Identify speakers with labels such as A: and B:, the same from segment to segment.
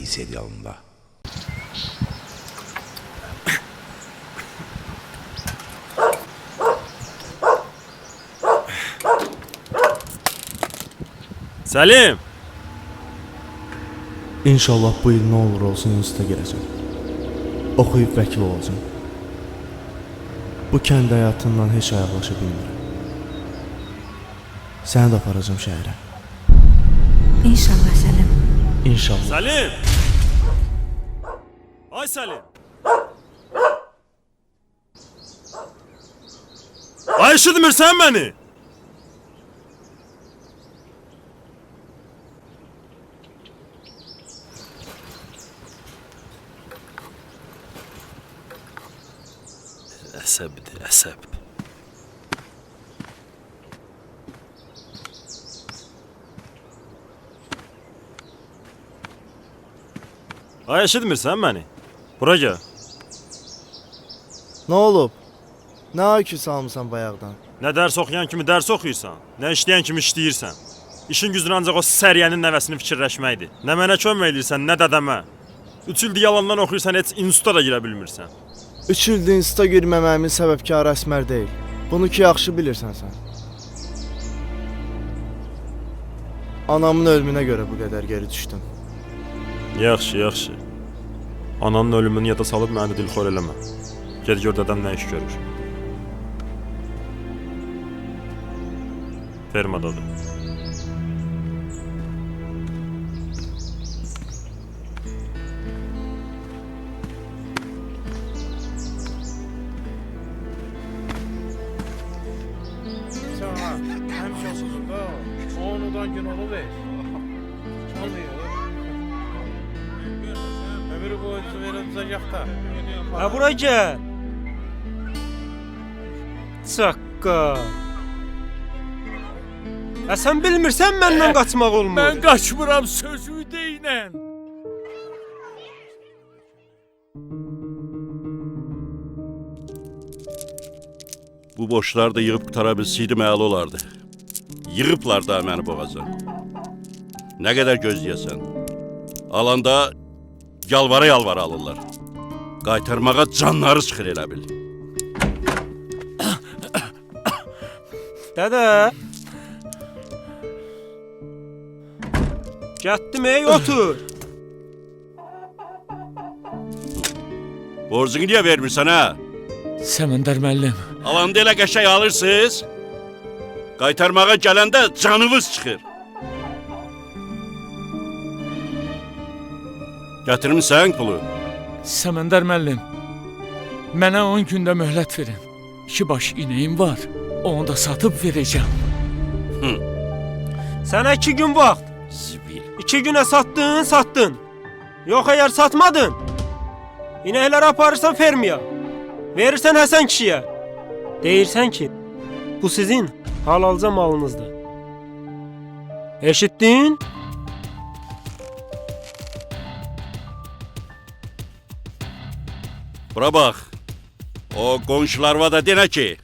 A: serialında.
B: Səlim!
C: İnşallah bu il nə olur olsun instituta girəcəm. Oxuyub vəkil olacağım. Bu kənd həyatından heç ayaqlaşa bilmirəm. Səni də aparacağım şəhərə.
D: İnşallah Səlim.
C: İnşallah.
B: Səlim! Ay Səlim! Ay eşitmirsən məni? Əsəbdir, əsəb. Ay eşitmirsən məni? Bura gəl.
C: Nə olub? Nə akü salmısan bayaqdan?
B: Nə dərs oxuyan kimi dərs oxuyursan, nə işləyən kimi işləyirsən. İşin gücün ancaq o səriyənin nəvəsini fikirləşməkdir. Nə mənə kömək edirsən, nə dədəmə. 3 ildir yalandan oxuyursan, heç instituta da girə bilmirsən.
C: 3 ildir instituta girməməyimin səbəbkarı Əsmər deyil. Bunu ki yaxşı bilirsən sən. Anamın ölümünə görə bu qədər geri düşdüm.
B: Yaxşı, yaxşı. Ananın ölümünü yada salıb məni dilxor eləmə. Ged gör dədəm nə iş görür. Fermadadır.
E: Onudan gün onu ver. Çalmıyor. Ömrü boyunca verilecek da.
F: Ha bura gel. Çakka. Ha sen bilmirsən məndən qaçmaq olmur.
E: Ben kaçmıram sözü deyinən.
G: Bu boşlarda yığıb qutara bilsəydim əla olardı. Yığıblar da məni boğaza. Nə qədər gözləyəsən. Alanda yalvara alırlar. Qaytarmağa canları çıxır elə bil.
F: Dədə. Gətdim ey otur.
G: Borcunu niyə vermirsən hə?
E: Səməndər müəllim.
G: Alanda elə qəşəng alırsınız. Qaytarmağa gələndə canınız çıxır. Gətirmisən pulu?
E: Səməndər müəllim. Mənə 10 gündə möhlət verin. 2 baş inəyim var. Onu da satıb verəcəm.
F: Sənə 2 gün vaxt.
G: Zibil.
F: 2 günə satdın. Yox əgər satmadın. İnəkləri aparırsan fermiya. Verirsən Həsən kişiyə. Deyirsən ki, bu sizin halalca malınızdır. Eşitdin?
G: Bura bax. O qonşularına da denə ki,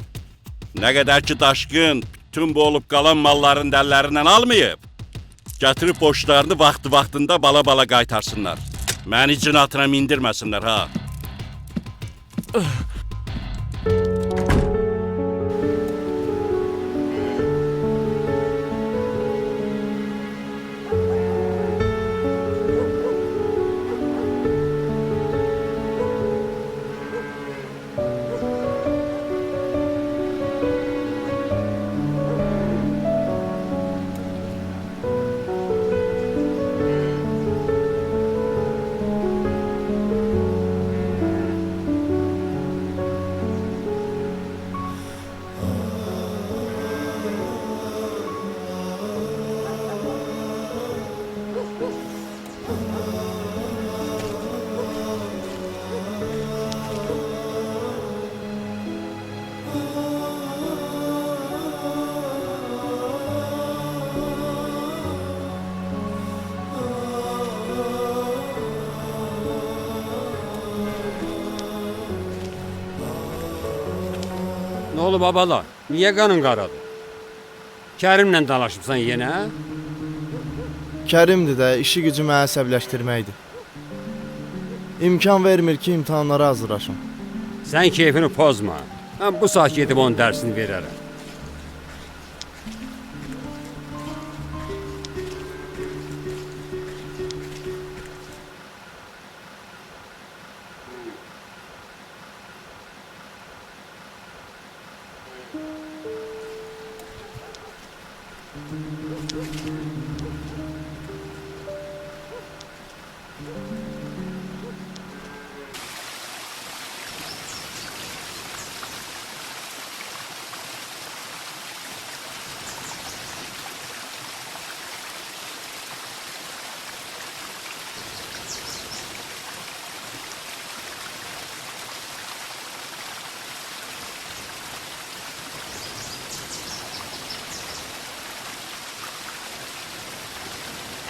G: nə qədər ki daşqın bütün bu olub qalan malların dəllərindən almayıb, gətirib boşlarını vaxtında bala qaytarsınlar. Məni cinatına mindirməsinlər ha.
H: Ne oldu babalar? Niye kanın qaradı? Kərimlə dalaşıbsan yenə?
C: Kərimdir də, işi gücü mənə əsəbləşdirməkdir. İmkan vermir ki imtahanlara hazırlaşım.
H: Sən keyfini pozma. Mən bu saat gedib onun dərsini verərəm.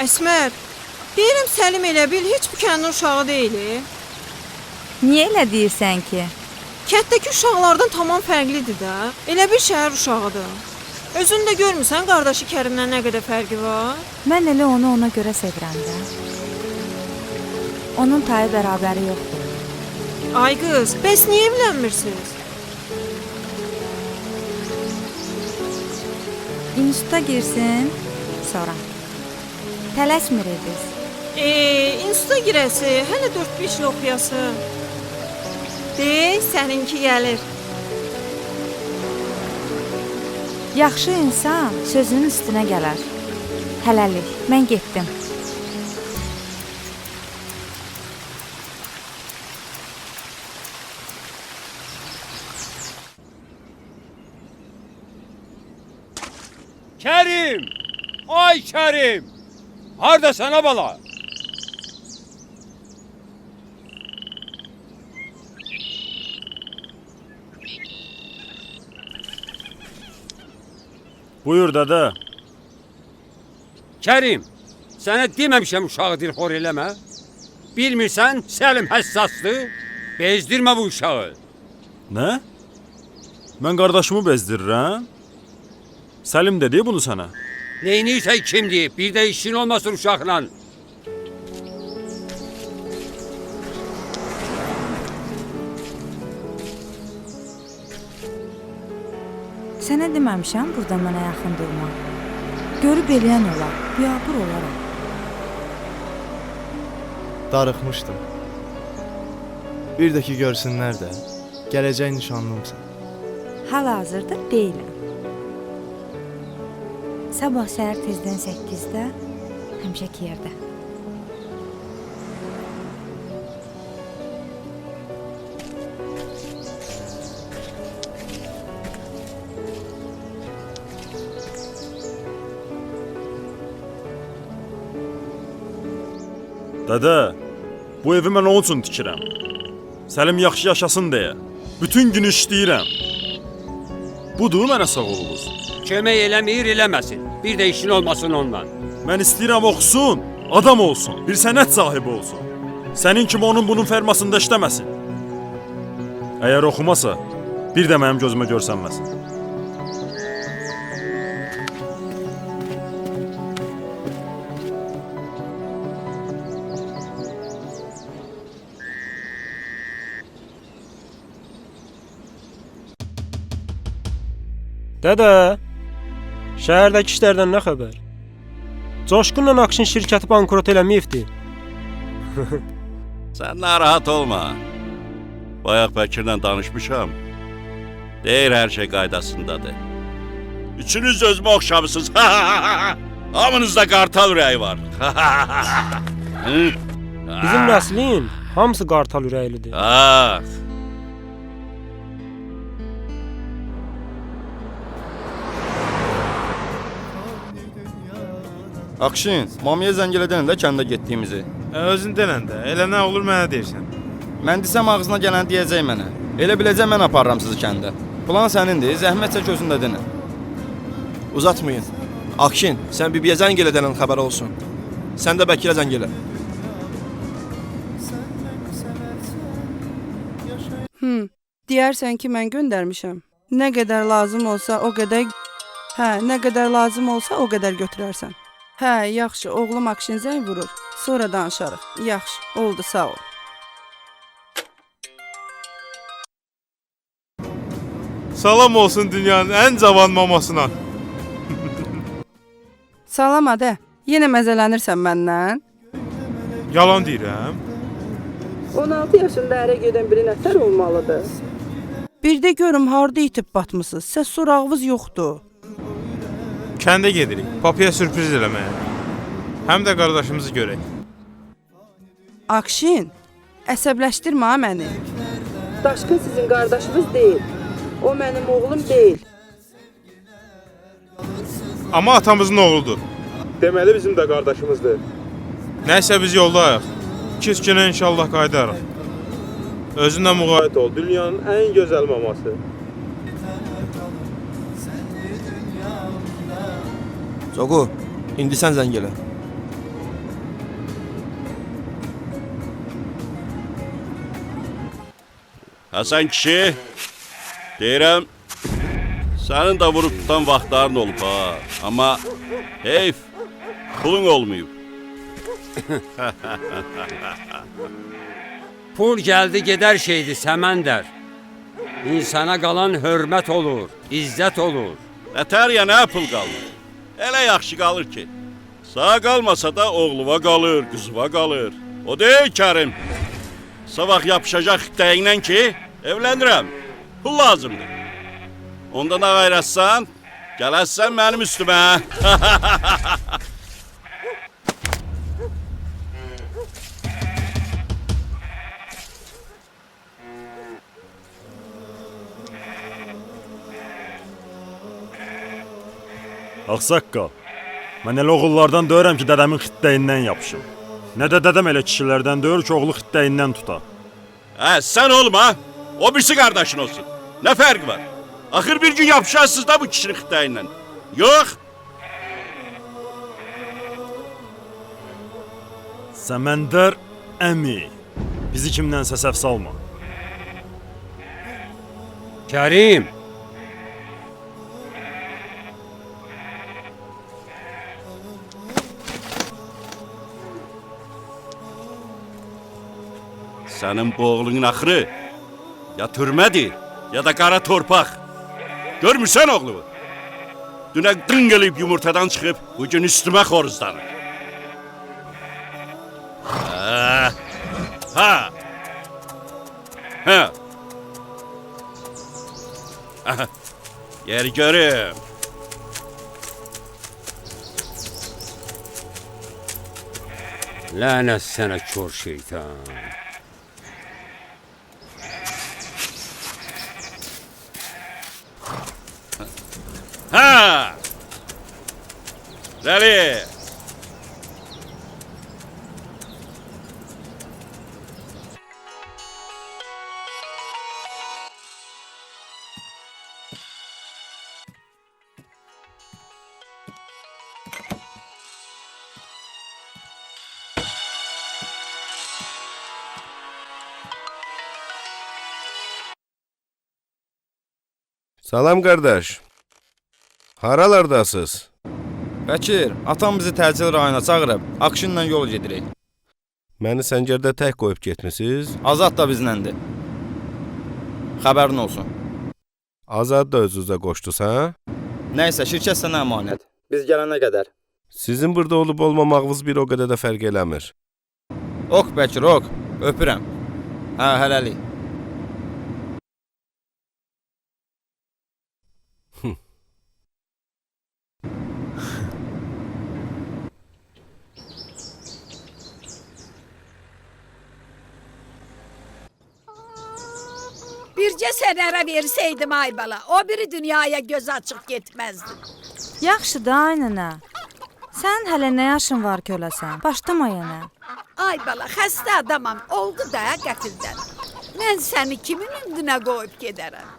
A: Əsmər, deyirəm Səlim elə bil heç bu kəndin uşağı deyil.
D: Niyə elə deyirsən ki?
A: Kənddəki uşaqlardan tamam fərqlidir də. Elə bir şəhər uşağıdır. Özün də görmüsən qardaşı Kərimlə nə qədər fərqi var?
D: Mən elə onu ona görə sevirəm də. Onun tayı bərabəri yoxdur.
A: Ay qız, bəs niyə evlənmirsiniz?
D: İnstituta girsin, sonra. Tələsmirik biz.
A: İnstituta girəsi, hələ 4-5 il oxuyası. Səninki gəlir.
D: Yaxşı insan sözünün üstünə gələr. Hələlik, mən getdim.
H: Kərim! Ay Kərim! Harda sənə bala?
B: Buyur dədə.
H: Kərim, sənə deməmişəm uşağı dilxor eləmə. Bilmirsən, Səlim həssasdır. Bezdirmə bu uşağı.
B: Nə? Mən qardaşımı bezdirirəm? Səlim dedi bunu sənə.
H: Neynirsən kim deyib? Bir də işin olmasın uşaqla.
D: Sənə deməmişəm burada mənə yaxın durma. Görüb eləyən olar, biabır olaram.
C: Darıxmışdım. Bir də ki görsünlər də, gələcək nişanlımsan.
D: Hal-hazırda deyiləm. Sabah səhər tezdən 8-də həmişəki yerdə.
B: Dədə, bu evi mən onun üçün tikirəm. Səlim yaxşı yaşasın deyə. Bütün gün işləyirəm. Budur mənə sağolunuz.
H: Kömək eləmir, eləməsin. Bir də işin olmasın ondan.
B: Mən istəyirəm oxusun, adam olsun, bir sənət sahibi olsun. Sənin kimi onun bunun fermasında işləməsin. Əgər oxumasa, bir də mənim gözümə görsənməsin.
F: Dədə, şəhərdəki işlərdən nə xəbər? Coşqunla Akşin şirkəti bankrot eləməyibdi.
G: Sən narahat olma. Bayaq Bəkirlə danışmışam. Deyir hər şey qaydasındadır. Üçünüz özümə oxşamısınız. Hamınızda qartal ürəyi var.
F: Bizim nəslin hamısı qartal ürəklidir.
I: Akşin, mamiyə zəng elədən də kəndə getdiyimizi.
J: Özün denən də, elə nə olur mənə deyirsən.
I: Mən desəm ağzına gələn deyəcək mənə. Elə biləcək mən aparıram sizi kəndə. Plan sənindir, zəhmət çək özün də denə.
K: Uzatmayın. Akşin, sən bibiyə zəng elədənən xəbər olsun. Sən də Bəkirə zəng elə.
L: Deyərsən ki, mən göndərmişəm. Nə qədər lazım olsa o qədər... nə qədər lazım olsa o qədər götürərsən. Yaxşı, oğlum Akşin zəng vurur. Sonra danışarıq. Yaxşı, oldu, sağ ol.
J: Salam olsun dünyanın ən cavan mamasına.
L: Salam adə. Yenə məzələnirsən məndən?
J: Yalan deyirəm.
L: 16 yaşında ərə gedən biri nətər olmalıdır? Bir də görüm harda itib batmısınız. Səs sorağınız yoxdur.
J: Kəndə gedirik. Papaya sürpriz eləməyə. Həm də qardaşımızı görək.
L: Akşin, əsəbləşdirmə ha məni. Daşqın sizin qardaşınız deyil. O mənim oğlum deyil.
J: Amma atamızın oğludur.
M: Deməli bizim də qardaşımızdır.
J: Nəysə biz yoldayıq. 2-3 günə inşallah qayıdarıq. Özündən müğayət ol.
M: Dünyanın ən gözəl maması.
K: Zoqu, indi sən zəng elə.
G: Həsən kişi, deyirəm, sənin də vurub tutan vaxtların olub ha. Amma heyf, pulun olmayıb.
H: Pul gəldi gedər şeydi Səməndər. İnsana qalan hörmət olur, izzət olur.
G: Nətər ya nə pul qalır? Elə yaxşı qalır ki. Sağ qalmasa da oğluva qalır, qızıva qalır. O deyil Kərim. Sabah yapışacaq xitdəyinlə ki, evlənirəm. Pul lazımdır. Ondan ağayrətsən, gələsən mənim üstümə.
B: Ağsaqqal, mən elə oğullardan deyirəm ki, dədəmin xitdəyindən yapışım. Nə də dədəm elə kişilərdən deyir ki, oğlu xitdəyindən tuta.
G: Sən olma, o birisi qardaşın olsun. Nə fərqi var? Axır bir gün yapışarsınız da bu kişinin xitdəyindən. Yox.
B: Səməndər əmi, bizi kimdənsə səhv salma.
H: Kərim,
G: Sənin bu oğlunun axırı ya türmədir, ya da qara torpaq. Görmürsən oğlumu? Dünə qın gəlib yumurtadan çıxıb, bugün üstümə xoruzlanır. Ha! Yer görüm.
H: lənət sənə kör şeytan.
G: Ha! Rəli!
K: Salam qardaş. Haralardasınız?
I: Bəkir, atam bizi təcil rayona çağırıb, Akşinlə yol gedirik.
K: Məni səngərdə tək qoyub getmisiniz?
I: Azad da bizləndir. Xəbərin olsun.
K: Azad da özünüzə qoşdunuz, hə?
I: Nəysə, şirkət sənə əmanət. Biz gələnə qədər.
K: Sizin burada olub olmamağınız bir o qədər də fərq eləmir.
I: Ok Bəkir, ok. Öpürəm. Hə, hələlik.
N: Bircə sənərə versəydim ay bala, o biri dünyaya göz açıq getməzdi.
D: Yaxşı da ay nənə. Sən hələ nə yaşın var ki öləsən? Başlama yenə.
N: Ay bala, xəstə adamam, oldu da qəfildən. Mən səni kimin ündünə qoyub gedərəm?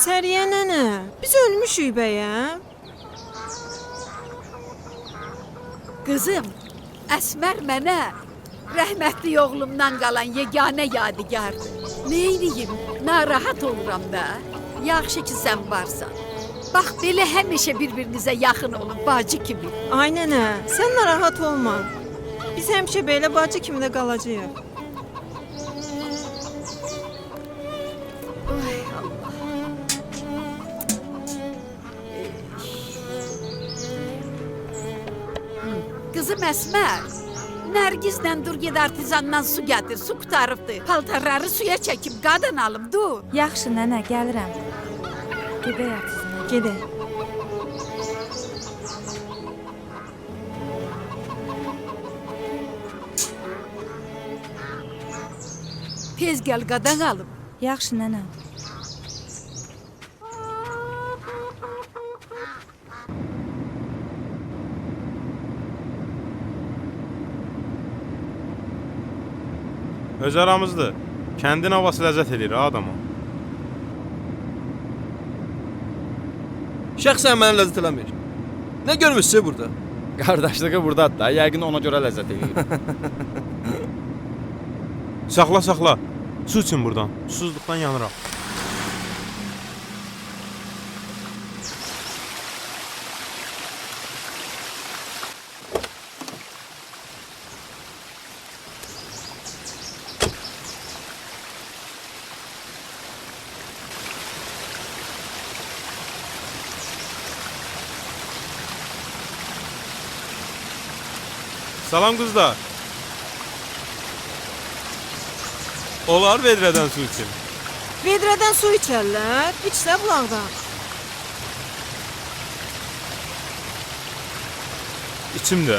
A: Səriyə nənə, biz ölmüşük bəyə.
N: Qızım, Əsmər mənə rəhmətli oğlumdan qalan yeganə yadigardır. Neyliyim, narahat oluram da. Yaxşı ki sən varsan. Bax, belə həmişə bir-birinizə yaxın olun, bacı kimi.
A: Ay nənə, sən narahat olma. Biz həmişə belə bacı kimi də qalacağıq.
N: Ay Allah. Qızım Əsmər, Nərgizlə dur get artizandan su gətir, su qutarıbdı. Paltarları suya çəkib qadın alım, dur.
D: Yaxşı nənə, gəlirəm. Gedək artizana.
A: Gedək.
N: Tez gəl qadan alım.
D: Yaxşı nənə.
J: Öz aramızdır. Kəndin havası ləzzət edir ha adama.
K: Şəxsən mənə ləzzət eləmir. Nə görmüşsünüz burada?
I: Qardaşlığı burdadır da, yəqin ona görə ləzzət eləyir.
J: Saxla, saxla. Su için buradan. Susuzluqdan yanıraq. Salam qızlar. Olar vedrədən su için.
A: Vedrədən su içərlər, içsə bulaqdan.
J: İçim də.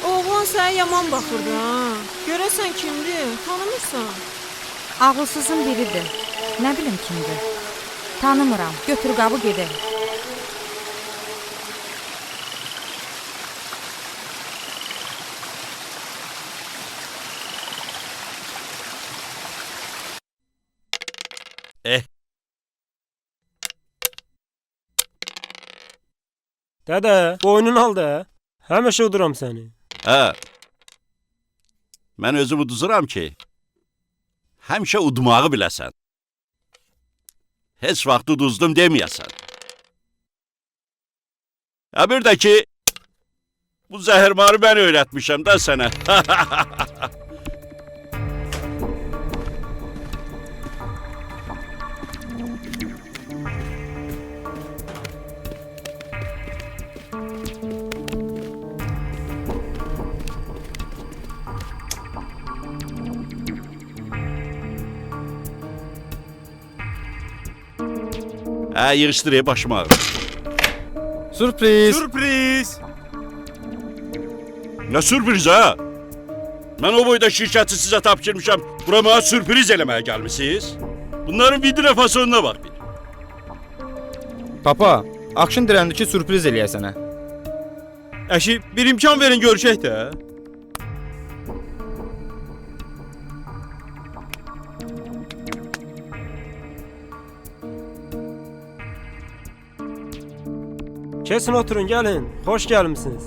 A: Oğlan sənə yaman baxırdı ha. Görəsən kimdir? Tanımırsan?
D: Ağılsızın biridir. Nə bilim kimdir. Tanımıram. Götür qabı gedək.
F: Dədə, boynun al da. Həmişə uduram səni.
G: Hə. Mən özüm uduzuram ki, həmişə udmağı biləsən. Heç vaxt uduzdum deməyəsən. Ha bir də ki, bu zəhərmarı mən öyrətmişəm də sənə. Hə, yığışdırıb başıma ağrır.
I: Sürpriz.
J: Sürpriz.
G: Nə sürpriz ha? Mən o boyda şirkəti sizə tapşırmışam. Bura mənə sürpriz eləməyə gəlmisiniz. Bunların vidrə fasonuna bax bir.
I: Papa, Akşin dirəndi ki, sürpriz eləyə sənə.
J: Əşi, bir imkan verin görüşək də.
F: Kesin oturun, gəlin. Xoş gəlmisiniz.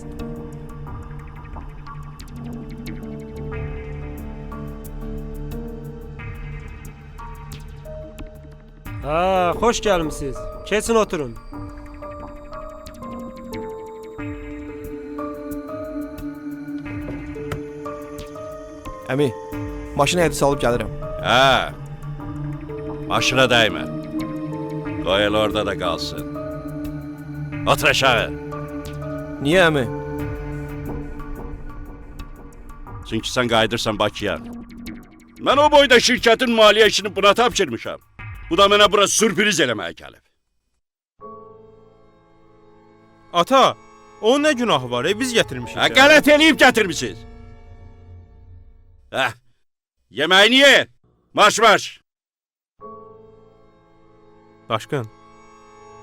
F: Ha, xoş gəlmisiniz. Kesin oturun.
K: Əmi, maşına hədi salıb gəlirəm.
G: Hə. Maşına dəymə. Qoy elə orada da qalsın. Otur aşağı.
K: Niyə əmi?
G: Çünki sən qayıdırsan Bakıya. Mən o boyda şirkətin maliyyə işini buna tapşırmışam. Bu da mənə bura sürpriz eləməyə gəlib.
J: Ata, onun nə günahı var? Biz gətirmişik.
G: Hə, qələt eləyib gətirmişsiniz. Hə, yeməyini ye. Marş.
J: Daşqın,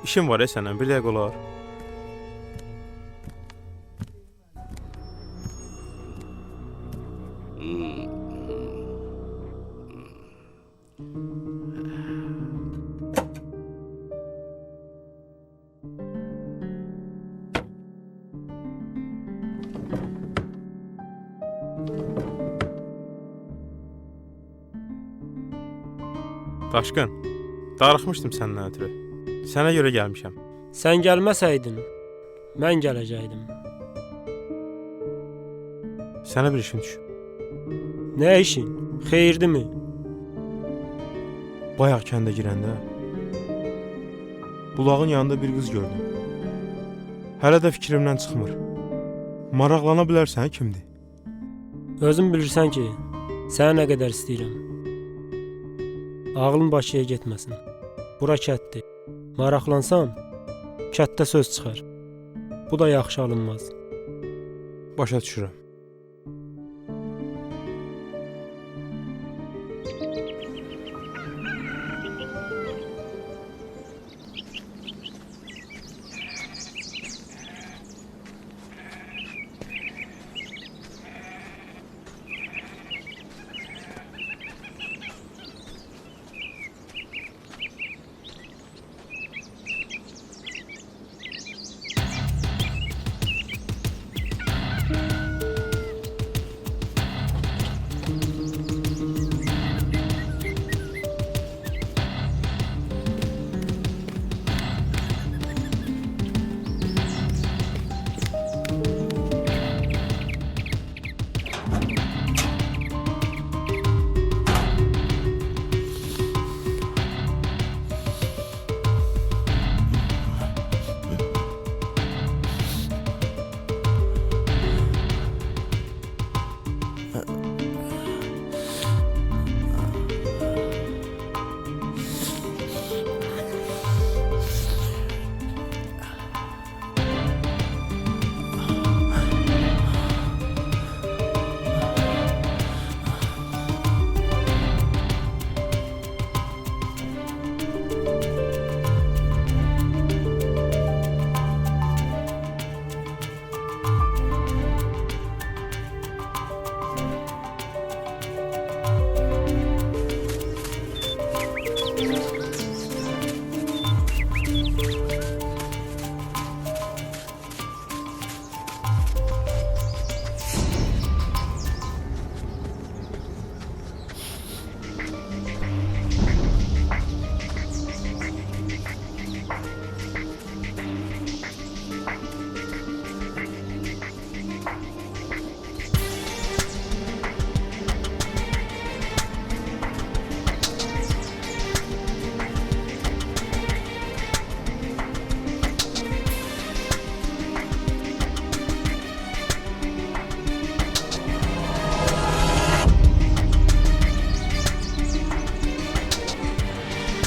J: işim var sənə, bir dəqiqə olar. Daşqın, darıxmışdım səndən ötürü. Sənə görə gəlmişəm.
F: Sən gəlməsəydin, mən gələcəkdim.
J: Sənə bir işim düşüb.
F: Nə işin? Xeyirdirmi?
J: Bayaq kəndə girəndə bulağın yanında bir qız gördüm. Hələ də fikrimdən çıxmır. Maraqlana bilərsən kimdir?
F: Özün bilirsən ki, səni nə qədər istəyirəm. Ağlın Bakıya getməsin. Bura kətdir. Maraqlansan, kətdə söz çıxar. Bu da yaxşı alınmaz.
J: Başa düşürəm.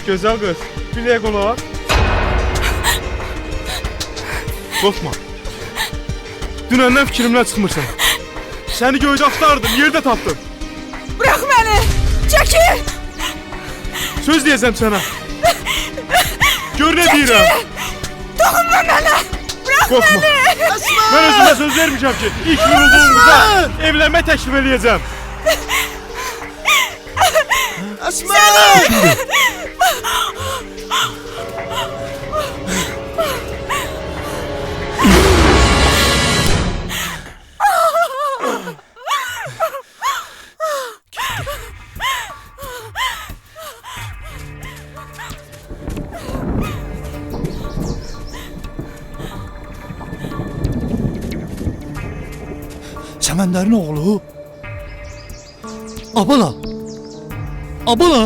J: Gözəl qız, bilək olar. Qorxma. Dünəndən fikrimdən çıxmırsan. Səni göydə axtardım, yerdə tapdım.
A: Bırax məni! Çəkil!
J: Söz deyəcəm sənə. Gör nə deyirəm.
A: Dokunma mənə! Bırax
J: Qorxma.
A: məni!
J: Mən özümə söz vermişəm ki, ilk vurulduğumuzda evlənmə təklif eləyəcəm.
A: Əsmə!
C: Səməndərin oğlu. Abala. Abala.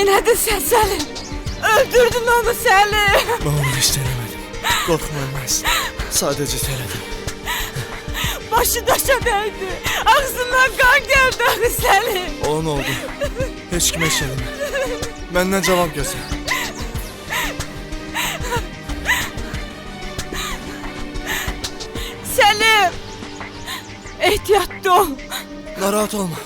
A: Neynədin sən Səlim? Öldürdün onu Səlim.
C: Mən onu heç eləmədim. Qorxma olmaz. Sadəcə elədim.
A: Başı daşa dəydi. Ağzından qan gəldi axı Səlim.
C: Olan oldu. Heç kimə heç eləmə. Məndən cavab gözlə.
A: Səlim! Ehtiyatlı ol.
C: Narahat olma.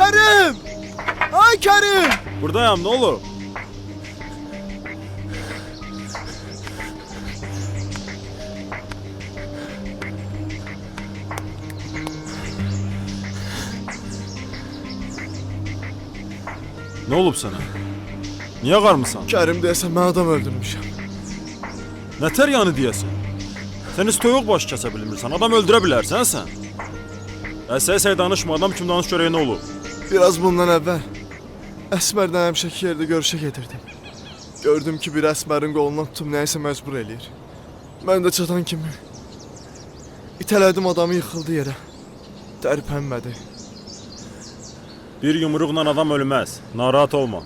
C: Kerim! Ay Kerim!
B: Buradayam, ne olur? Ne olub sana? Niye qarmısan?
C: Kerim deyəsən mən adam öldürmüşəm.
B: Nətər yanı deyəsən? Sən heç toyuq başı kəsə bilmirsən, adam öldürə bilərsən sən. Əsə danışma, adam kim danış görək nə olur?
C: Biraz bundan əvvəl Əsmərdən həmişəki yerdə görüşə gedirdim. Gördüm ki, bir Əsmərin qolundan tutub nəyəsə məcbur eləyir. Mən də çatan kimi itələdim, adamı yıxıldı yerə. Tərpənmədi.
B: Bir yumruqla adam ölməz, narahat olma.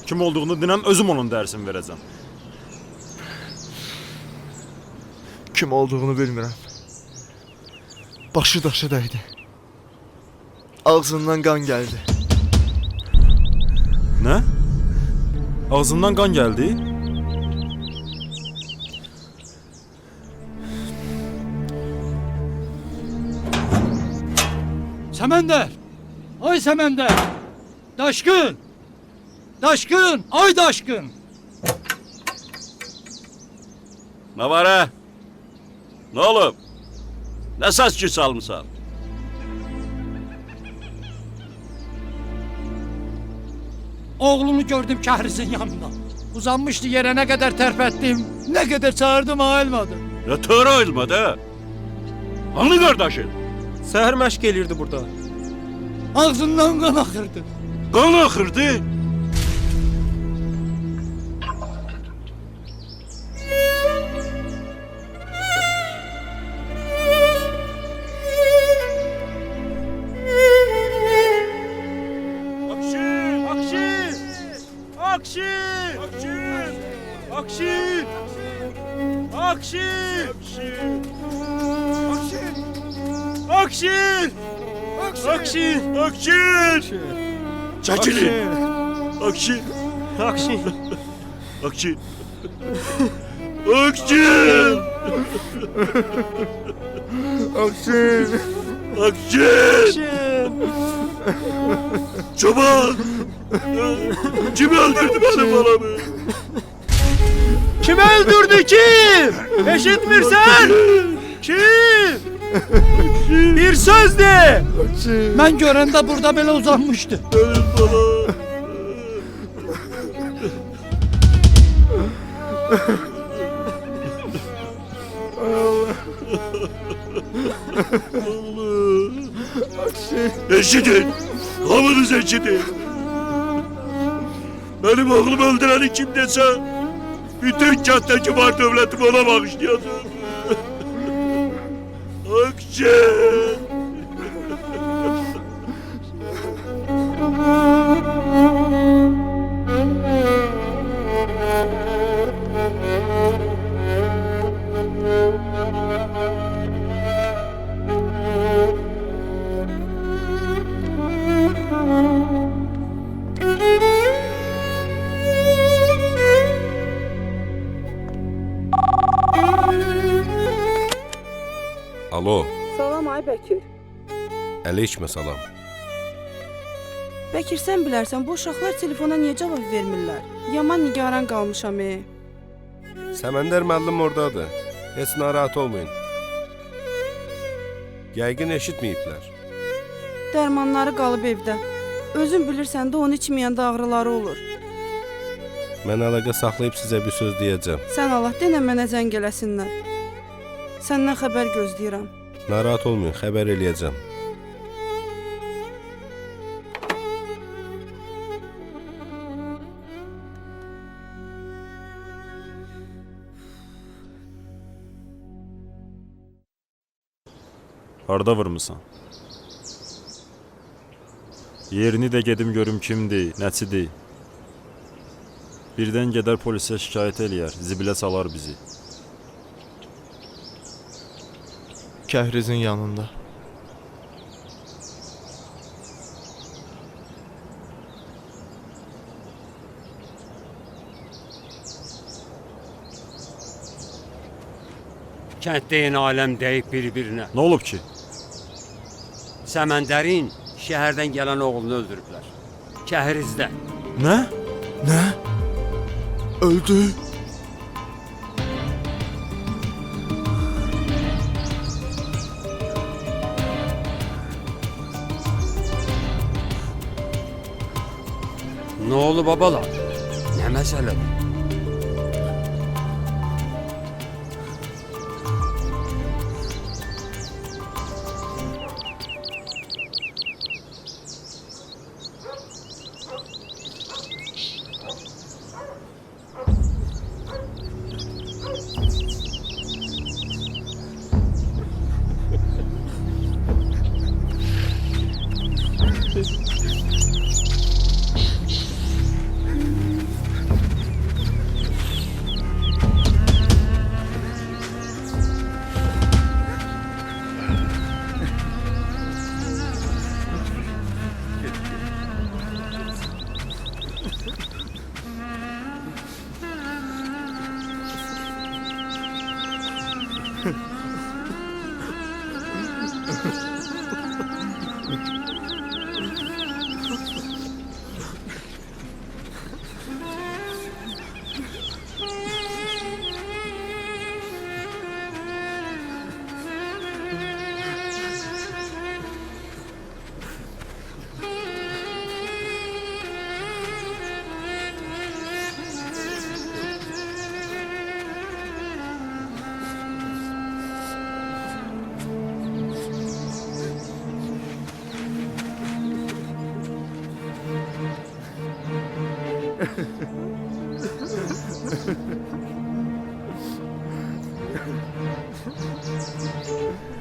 B: Kim olduğunu dinəm, özüm onun dərsini verəcəm.
C: Kim olduğunu bilmirəm. Başı daşa dəydi. Ağzından qan gəldi.
B: Nə? Ağzından qan gəldi?
E: Səməndər! Ay Səməndər! Daşkın! Daşkın! Ay Daşkın!
G: Ne var ha? Ne olub? Ne saççı salmışsan?
E: Oğlunu gördüm kəhrizin yanında. Uzanmıştı yere, ne kadar terpettim, ne kadar çağırdım ayılmadı.
G: Ya tığır ayılmadı ha? Hanı kardeşin?
F: Səhər məşq elirdi burada.
E: Ağzından kan akırdı.
G: Kan akırdı? Akşin! Çekilin! Akşin!
F: Akşin!
G: Akşin! Akşin!
C: Akşin!
G: Akşin! Çoban! Kim öldürdü benim balamı?
F: Kim öldürdü kim? Eşitmirsen? Kim? Bir söz de!
E: Ben görende burada böyle uzanmıştı.
G: Benim balam! Eşidin! Havanız eşidin! Benim oğlumu öldüreni kim dese, bütün kentteki var devletim ona bağışlayacağım. Akşin!
K: Alo,
L: Salam ay Bəkir.
K: əleykümə salam.
L: Bəkir, sən bilərsən bu uşaqlar telefona niyə cavab vermirlər? Yaman nigaran qalmışam.
K: Səməndər müəllim oradadır. Heç narahat olmayın. Yəqin eşitməyiblər.
L: Dərmanları qalıb evdə. Özün bilirsən də onu içməyəndə ağrıları olur.
K: Mən əlaqə saxlayıb sizə bir söz deyəcəm.
L: Sən Allah denə mənə zəng eləsinlər. Səndən xəbər gözləyirəm.
K: Narahat olmayın, xəbər eləyəcəm.
B: Harda vurmusan? Yerini də gedim görüm kimdir, nəçidir. Birdən gedər polisə şikayət eləyər, zibilə salar bizi.
C: Kəhrizin yanında.
H: Kənddə yeni aləm deyib bir-birinə.
B: Nə olub ki?
H: Səməndərin şəhərdən gələn oğlunu öldürüblər. Kəhrizdə.
C: Ne? Ne? Öldü.
H: Nə oldu babalar? Nə məsələdir?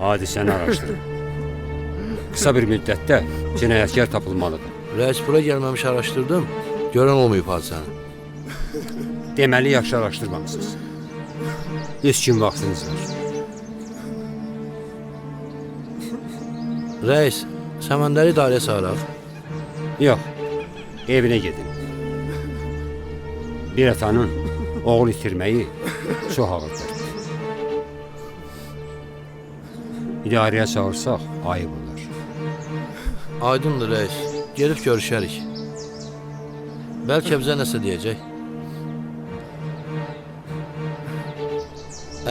H: Hadisəni araşdırın. Kısa bir müddətdə cinayətkar tapılmalıdır.
O: Reis bura gelmemiş araştırdım. Gören olmayıp hadisəni.
H: Deməli yaxşı araşdırmamısınız. 3 gün vaxtınız var.
O: Reis, Səməndəri idarəyə çağıraq.
H: Yox, evinə gedin. Bir atanın oğul itirməyi çox ağırdır. İdarəyə çağırsaq ayıb olar.
O: Aydındır reis. Gelip görüşərik. Bəlkə bizə nəsə deyəcək.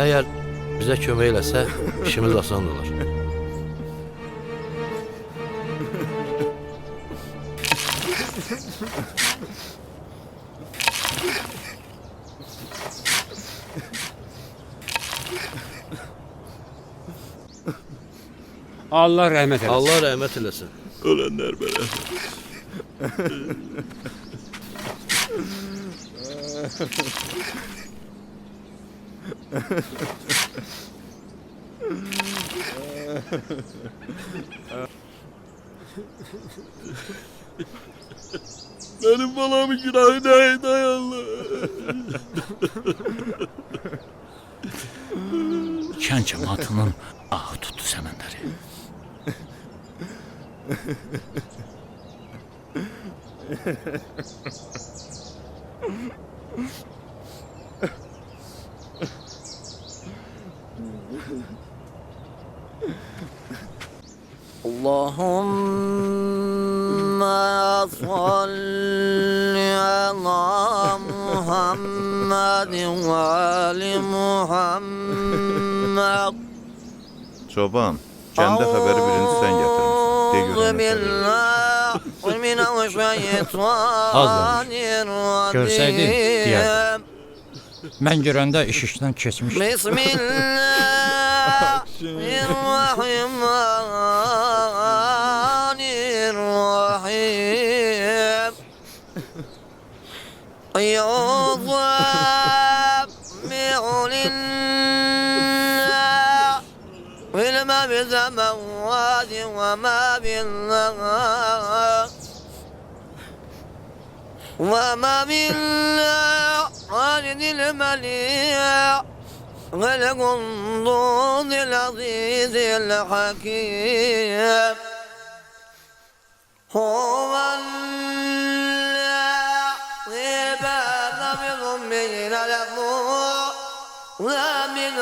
O: Əgər bizə kömək eləsə, işimiz asan olar.
H: Allah rəhmət eləsin.
O: Allah rəhmət eləsin.
G: Ölenler böyle. Benim balamın günahı neydi ay Allah?
E: Kənd cəmaatının ağı tutdu Səməndəri.
P: Allahümme salli ala Muhammedin ve ali Muhammed.
Q: Çoban, kendi haberi birini sen getirmişsin. De görün.
R: Görsəydi, deyərdim. Mən görəndə iş işdən keçmişdim.
P: Bismillahirrahmanirrahim. وما بالسماوات وما بالأرض وما بالأرض المليء والقندوز العزيز الحكيم هو الذي بعث بظلمه لكم ومن